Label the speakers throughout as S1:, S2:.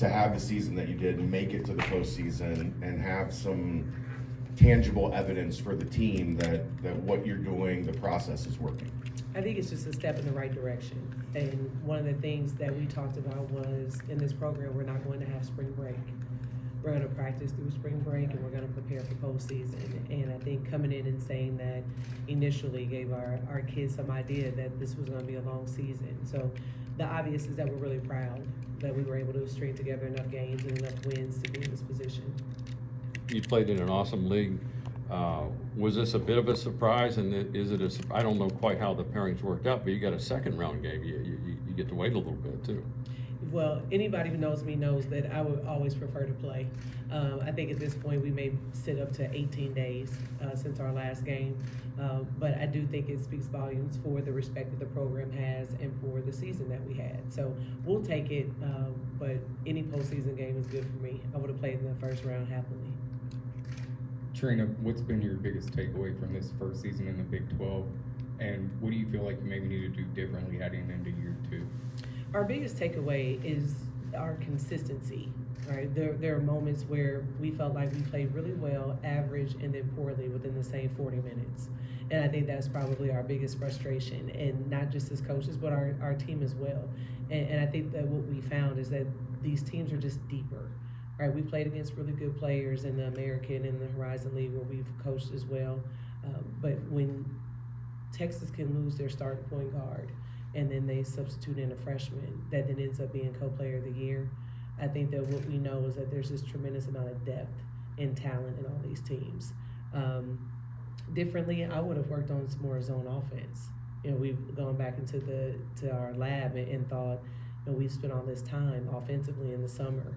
S1: to have the season that you did and make it to the postseason and have some tangible evidence for the team that what you're doing, the process is working?
S2: I think it's just a step in the right direction. And one of the things that we talked about was in this program, we're not going to have spring break. We're going to practice through spring break and we're going to prepare for postseason. And I think coming in and saying that initially gave our kids some idea that this was going to be a long season. So the obvious is that we're really proud that we were able to string together enough games and enough wins to be in this position. You
S3: played in an awesome league. Was this a bit of a surprise? And is it I don't know quite how the pairings worked out, but you got a second round game. You get to wait a little bit too.
S2: Well, anybody who knows me knows that I would always prefer to play. I think at this point we may sit up to 18 days since our last game, but I do think it speaks volumes for the respect that the program has and for the season that we had. So we'll take it, but any postseason game is good for me. I would have played in the first round happily.
S4: Trina, what's been your biggest takeaway from this first season in the Big 12, and what do you feel like you maybe need to do differently heading into year 2?
S2: Our biggest takeaway is our consistency, right? There are moments where we felt like we played really well, average, and then poorly within the same 40 minutes. And I think that's probably our biggest frustration, and not just as coaches, but our team as well. And I think that what we found is that these teams are just deeper, right? We played against really good players in the American and the Horizon League where we've coached as well. But when Texas can lose their starting point guard, and then they substitute in a freshman that then ends up being co-player of the year, I think that what we know is that there's this tremendous amount of depth and talent in all these teams. Differently, I would have worked on some more zone offense. You know, we've gone back into our lab and thought, you know, we spent all this time offensively in the summer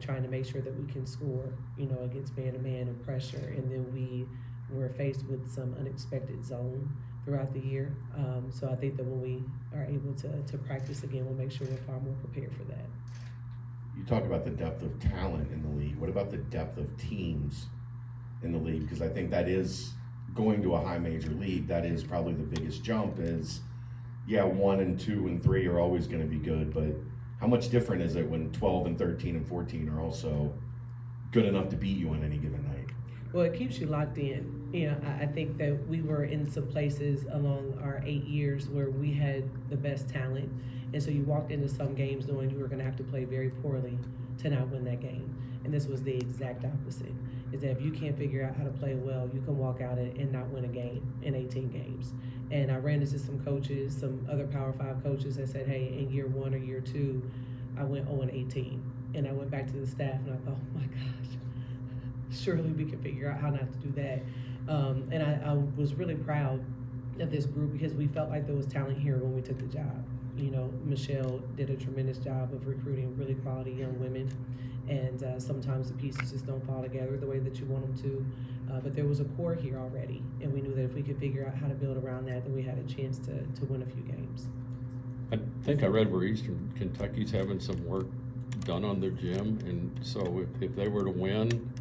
S2: trying to make sure that we can score, you know, against man-to-man and pressure, and then we were faced with some unexpected zone throughout the year. So I think that when we are able to practice again, we'll make sure we're far more prepared for that.
S1: You talk about the depth of talent in the league. What about the depth of teams in the league? Because I think that is going to a high major league. That is probably the biggest jump is, yeah, 1 and 2 and 3 are always going to be good, but how much different is it when 12 and 13 and 14 are also good enough to beat you on any given night?
S2: Well, it keeps you locked in. You know, I think that we were in some places along our 8 years where we had the best talent. And so you walked into some games knowing you were going to have to play very poorly to not win that game. And this was the exact opposite, is that if you can't figure out how to play well, you can walk out and not win a game in 18 games. And I ran into some coaches, some other Power 5 coaches that said, hey, in year 1 or year 2, I went 0-18. And I went back to the staff and I thought, oh my gosh, surely we can figure out how not to do that. And I was really proud of this group because we felt like there was talent here when we took the job. You know, Michelle did a tremendous job of recruiting really quality young women, and sometimes the pieces just don't fall together the way that you want them to. But there was a core here already, and we knew that if we could figure out how to build around that, then we had a chance to win a few games.
S3: I think I read where Eastern Kentucky's having some work done on their gym, and so if they were to win,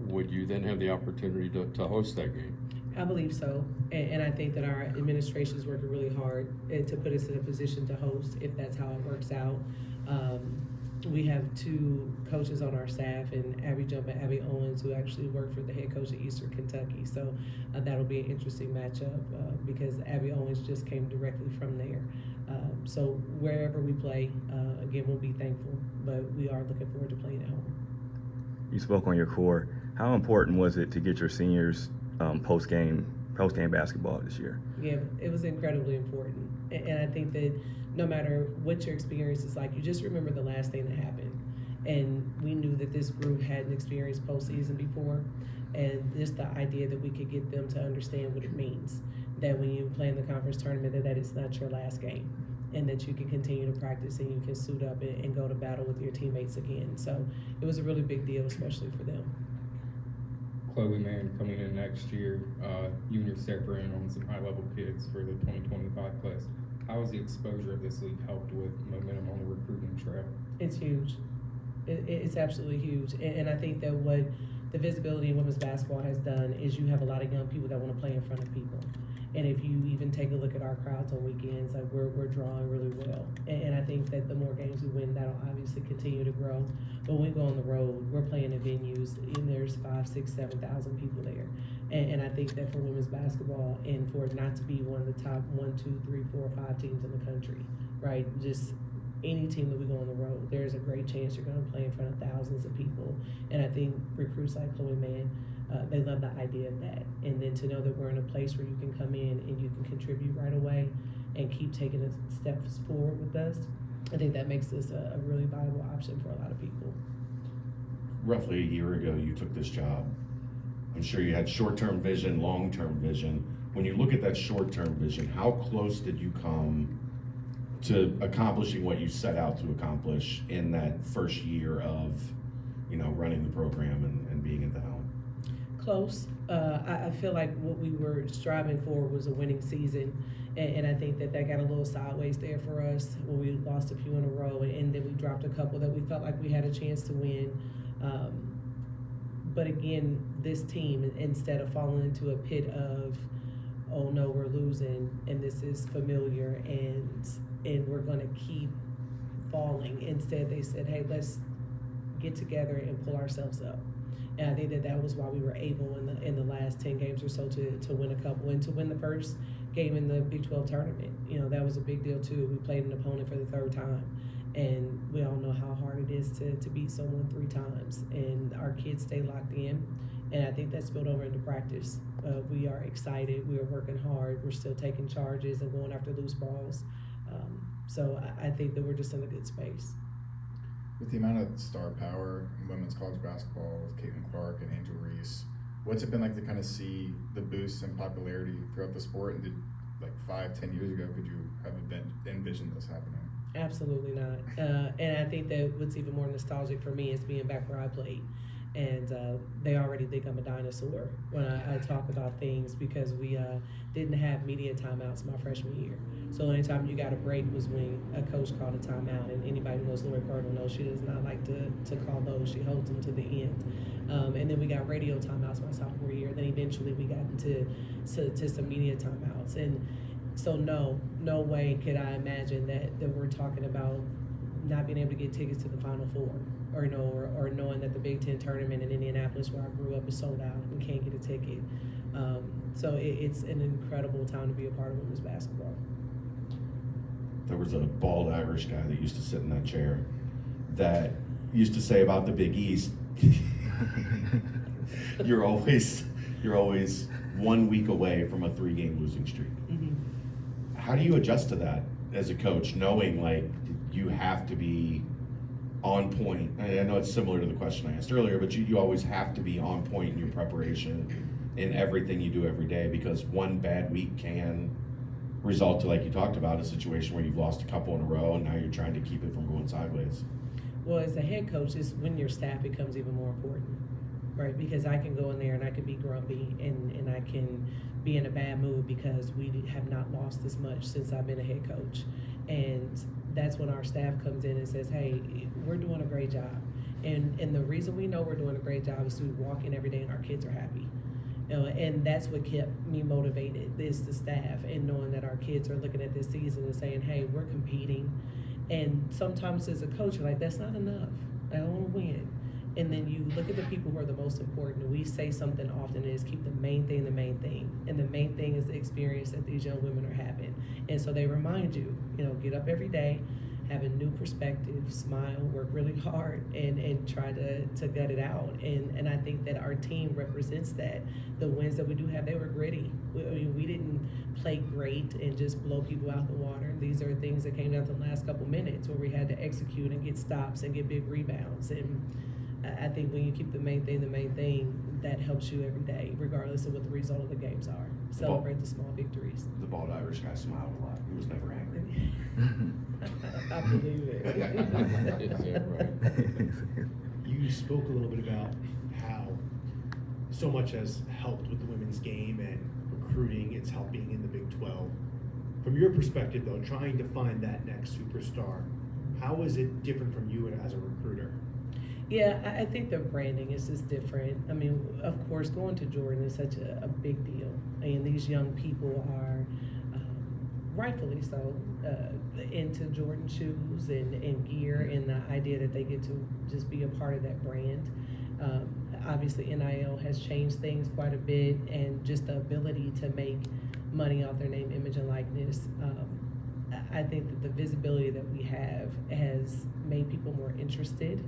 S3: would you then have the opportunity to host that game?
S2: I believe so, and I think that our administration is working really hard to put us in a position to host if that's how it works out. We have 2 coaches on our staff, and Abby Jump and Abby Owens, who actually work for the head coach at Eastern Kentucky. So that'll be an interesting matchup because Abby Owens just came directly from there. So wherever we play, again, we'll be thankful, but we are looking forward to playing at home.
S5: You spoke on your core. How important was it to get your seniors post-game basketball this year?
S2: Yeah, it was incredibly important. And I think that no matter what your experience is like, you just remember the last thing that happened. And we knew that this group hadn't experienced postseason before. And just the idea that we could get them to understand what it means, that when you play in the conference tournament, that it's not your last game, and that you can continue to practice and you can suit up and go to battle with your teammates again. So it was a really big deal, especially for them.
S4: Chloe, man, coming in next year, you and your staff are in on some high-level kids for the 2025 class. How has the exposure of this league helped with momentum on the recruiting trail?
S2: It's huge. It's absolutely huge. And I think that what the visibility in women's basketball has done is you have a lot of young people that want to play in front of people. And if you even take a look at our crowds on weekends, like we're drawing really well. And I think that the more games we win, that'll obviously continue to grow. But when we go on the road, we're playing in venues and there's 5, 6, 7,000 people there. And I think that for women's basketball, and for it not to be one of the top 1, 2, 3, 4, 5 teams in the country, right? Just any team that we go on the road, there's a great chance you're going to play in front of thousands of people. And I think recruits like Chloe Mann, they love the idea of that. And then to know that we're in a place where you can come in and you can contribute right away and keep taking the steps forward with us, I think that makes this a really viable option for a lot of people.
S1: Roughly a year ago, you took this job. I'm sure you had short-term vision, long-term vision. When you look at that short-term vision, how close did you come to accomplishing what you set out to accomplish in that first year of, running the program and being at the helm?
S2: Close. I feel like what we were striving for was a winning season, and I think that got a little sideways there for us when we lost a few in a row, and then we dropped a couple that we felt like we had a chance to win. But again, this team, instead of falling into a pit of, oh no, we're losing, and this is familiar, and we're going to keep falling. Instead, they said, hey, let's get together and pull ourselves up. And I think that was why we were able in the last 10 games or so to win a couple, and to win the first game in the Big 12 tournament. That was a big deal too. We played an opponent for the third time, and we all know how hard it is to beat someone 3 times. And our kids stay locked in, and I think that spilled over into practice. We are excited. We are working hard. We're still taking charges and going after loose balls. So I think that we're just in a good space.
S6: With the amount of star power in women's college basketball with Caitlin Clark and Angel Reese, what's it been like to kind of see the boost in popularity throughout the sport? And did, 5, 10 years ago, could you have envisioned this happening?
S2: Absolutely not. And I think that what's even more nostalgic for me is being back where I played. And they already think I'm a dinosaur when I talk about things, because we didn't have media timeouts my freshman year. So anytime you got a break was when a coach called a timeout. And anybody who knows Lori Cardinal knows she does not like to call those. She holds them to the end. And then we got radio timeouts my sophomore year. Then eventually we got into some media timeouts. And so no way could I imagine that we're talking about not being able to get tickets to the Final Four, or knowing that the Big Ten tournament in Indianapolis, where I grew up, is sold out and can't get a ticket. So it's an incredible time to be a part of women's basketball.
S1: There was a bald Irish guy that used to sit in that chair that used to say about the Big East, you're always 1 week away from a 3-game losing streak.
S2: Mm-hmm.
S1: How do you adjust to that as a coach, knowing you have to be on point? I know it's similar to the question I asked earlier, but you always have to be on point in your preparation in everything you do every day, because one bad week can result to, like you talked about, a situation where you've lost a couple in a row and now you're trying to keep it from going sideways.
S2: Well, as a head coach, it's when your staff becomes even more important, right? Because I can go in there and I can be grumpy and I can be in a bad mood because we have not lost as much since I've been a head coach. And that's when our staff comes in and says, hey, we're doing a great job. And the reason we know we're doing a great job is we walk in every day and our kids are happy. And that's what kept me motivated, is the staff, and knowing that our kids are looking at this season and saying, hey, we're competing. And sometimes as a coach, you're like, that's not enough. I don't want to win. And then you look at the people who are the most important. And we say something often is keep the main thing the main thing. And the main thing is the experience that these young women are having. And so they remind you, get up every day, have a new perspective, smile, work really hard, and try to gut it out. And I think that our team represents that. The wins that we do have, they were gritty. We didn't play great and just blow people out the water. These are things that came down to the last couple minutes where we had to execute and get stops and get big rebounds. And I think when you keep the main thing, that helps you every day, regardless of what the result of the games are. Celebrate the small victories.
S1: The bald Irish guy smiled a lot. He was never angry.
S2: I believe it.
S3: Is that right?
S7: You spoke a little bit about how so much has helped with the women's game and recruiting. It's helped being in the Big 12. From your perspective, though, trying to find that next superstar, how is it different from you as a recruiter?
S2: Yeah, I think the branding is just different. I mean, of course, going to Jordan is such a big deal, and these young people are rightfully so into Jordan shoes and gear, and the idea that they get to just be a part of that brand. Obviously, NIL has changed things quite a bit, and just the ability to make money off their name, image, and likeness. I think that the visibility that we have has made people more interested.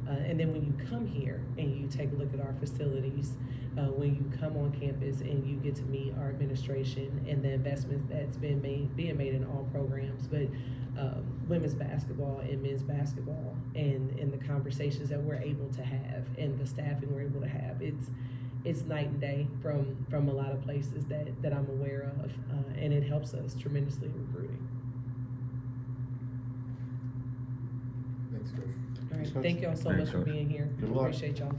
S2: And then when you come here and you take a look at our facilities, when you come on campus and you get to meet our administration and the investments that's being made in all programs, but women's basketball and men's basketball, and the conversations that we're able to have and the staffing we're able to have, it's night and day from a lot of places that I'm aware of, and it helps us tremendously in recruiting.
S6: Thanks, Coach.
S2: All right,
S1: Thanks, Coach.
S2: thank y'all so
S5: Thanks,
S2: much for
S5: Coach.
S2: being here.
S1: Good luck.
S2: Appreciate y'all.